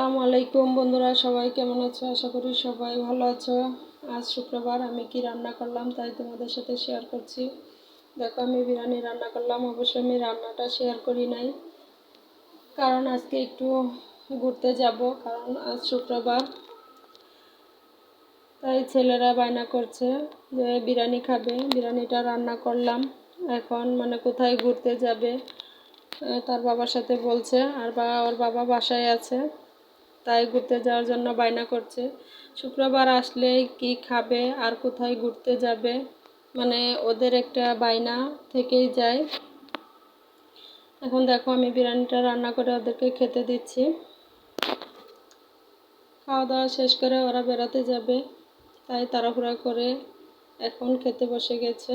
আসসালামু আলাইকুম বন্ধুরা, সবাই কেমন আছো? আশা করি সবাই ভালো আছো। আজ শুক্রবার, আমি কি রান্না করলাম তাই তোমাদের সাথে শেয়ার করছি। দেখো, আমি বিরিয়ানি রান্না করলাম। অবশ্যই আমি রান্নাটা শেয়ার করি নাই, কারণ আজকে একটু ঘুরতে যাব, কারণ আজ শুক্রবার। তাই ছেলেরা বায়না করছে যে বিরিয়ানি খাবে, বিরিয়ানিটা রান্না করলাম। এখন কোথায় ঘুরতে যাবে তার বাবার সাথে বলছে, আর ওর বাবা বাসায় আছে, তাই ঘুরতে যাওয়ার জন্য বায়না করছে। শুক্রবার আসলে কি খাবে আর কোথায় ঘুরতে যাবে, ওদের একটা বায়না থেকেই যায়। এখন দেখো, আমি বিরিয়ানিটা রান্না করে ওদেরকে খেতে দিচ্ছি। খাওয়া দাওয়া শেষ করে ওরা বেড়াতে যাবে, তাই তাড়াহুড়া করে এখন খেতে বসে গেছে।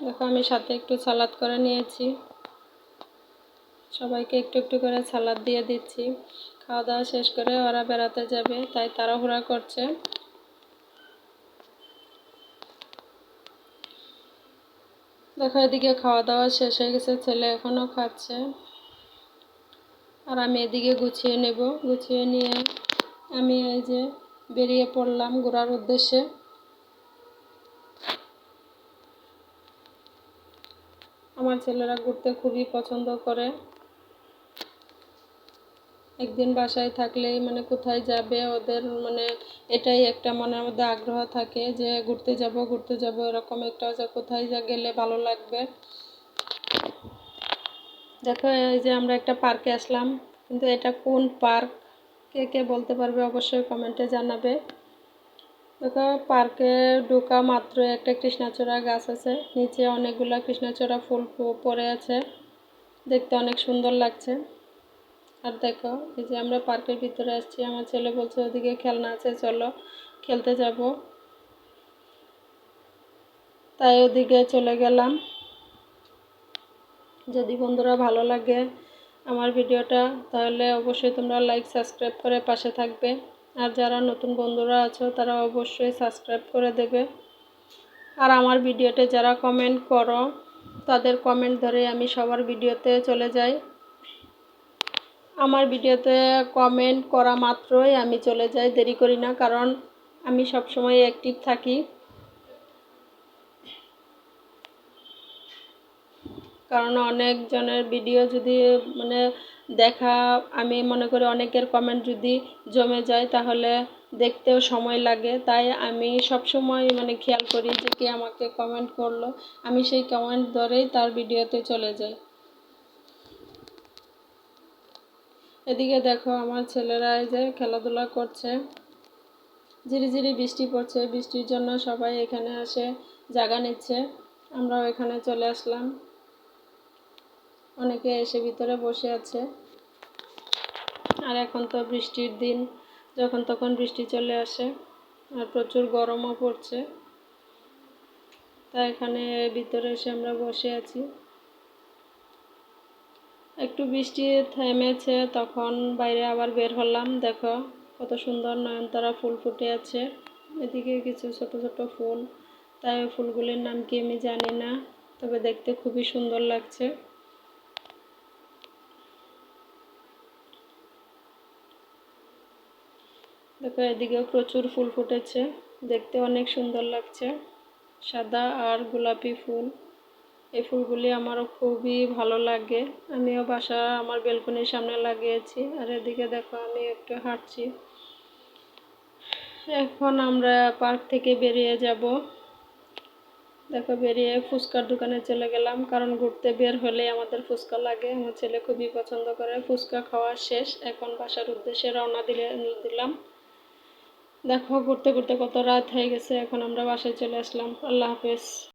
দেখো, আমি সাথে একটু সালাদ করে নিয়েছি, সবাইকে একটু একটু করে সালাদ দিয়ে দিচ্ছি। খাওয়া দাওয়া শেষ করে ওরা বেড়াতে যাবে, তাই তাড়াহুড়া করছে। দেখো, এদিকে খাওয়া দাওয়া শেষ হয়ে গেছে, ছেলে এখনও খাচ্ছে, আর আমি এদিকে গুছিয়ে নেব। গুছিয়ে নিয়ে আমি এই যে বেরিয়ে পড়লাম ঘোরার উদ্দেশ্যে। আমার ছেলেরা ঘুরতে খুবই পছন্দ করে। একদিন বাসায় থাকলেই কোথায় যাবে ওদের এটাই একটা মনের মধ্যে আগ্রহ থাকে যে ঘুরতে যাব ঘুরতে যাব, এরকম একটা যে কোথায় গেলে ভালো লাগবে। দেখো, এই যে আমরা একটা পার্কে আসলাম, কিন্তু এটা কোন পার্ক কে কে বলতে পারবে অবশ্যই কমেন্টে জানাবে। দেখো, পার্কে ঢোকা মাত্র একটা কৃষ্ণচূড়া গাছ আছে, নিচে অনেকগুলা কৃষ্ণচূড়া ফুল পড়ে আছে, দেখতে অনেক সুন্দর লাগছে। আর দেখো, এই যে আমরা পার্কের ভিতরে আসছি, আমার ছেলে বলছে ওদিকে খেলনা আছে, চলো খেলতে যাব, তাই ওদিকে চলে গেলাম। যদি বন্ধুরা ভালো লাগে আমার ভিডিওটা, তাহলে অবশ্যই তোমরা লাইক সাবস্ক্রাইব করে পাশে থাকবে। আর যারা নতুন বন্ধুরা আছো তারা অবশ্যই সাবস্ক্রাইব করে দেবে। আর আমার ভিডিওতে যারা কমেন্ট করো, তাদের কমেন্ট ধরে আমি সবার ভিডিওতে চলে যাই। আমার ভিডিওতে কমেন্ট করা মাত্রই আমি চলে যাই, দেরি করি না, কারণ আমি সবসময় অ্যাক্টিভ থাকি। কারণ অনেকজনের ভিডিও যদি দেখা, আমি মনে করি অনেকের কমেন্ট যদি জমে যায় তাহলে দেখতেও সময় লাগে, তাই আমি সব সময় খেয়াল করি যে কে আমাকে কমেন্ট করলো, আমি সেই কমেন্ট ধরেই তার ভিডিওতে চলে যাই। এদিকে দেখো, আমার ছেলেরা এই যে খেলাধুলা করছে। ঝিরিঝিরি বৃষ্টি পড়ছে, বৃষ্টির জন্য সবাই এখানে আসে জায়গা নিচ্ছে, আমরাও এখানে চলে আসলাম। অনেকে এসে ভিতরে বসে আছে। আর এখন তো বৃষ্টির দিন, যখন তখন বৃষ্টি চলে আসে, আর প্রচুর গরমও পড়ছে, তাই এখানে ভিতরে এসে আমরা বসে আছি। একটু বৃষ্টি থেমেছে, তখন বাইরে আবার বের হলাম। দেখো, কত সুন্দর নয়নতারা ফুল ফুটে আছে, এদিকে কিছু ছোট ছোট ফুল, তাই ওই ফুলগুলির নাম কি আমি জানি না, তবে দেখতে খুবই সুন্দর লাগছে। দেখো, এদিকেও প্রচুর ফুল ফুটেছে, দেখতে অনেক সুন্দর লাগছে, সাদা আর গোলাপি ফুল। এই ফুলগুলি আমারও খুবই ভালো লাগে, আমিও আমার বেলকনির সামনে লাগিয়েছি। আর এদিকে দেখো, আমি একটু হাঁটছি। এখন আমরা পার্ক থেকে বেরিয়ে যাব। দেখো, বেরিয়ে ফুচকার দোকানে চলে গেলাম, কারণ ঘুরতে বের হলে আমাদের ফুচকা লাগে, আমার ছেলে খুবই পছন্দ করে। ফুচকা খাওয়া শেষ, এখন বাসার উদ্দেশ্যে রওনা দিলাম। দেখো, ঘুরতে ঘুরতে কত রাত হয়ে গেছে, এখন আমরা বাসায় চলে আসলাম। আল্লাহ হাফেজ।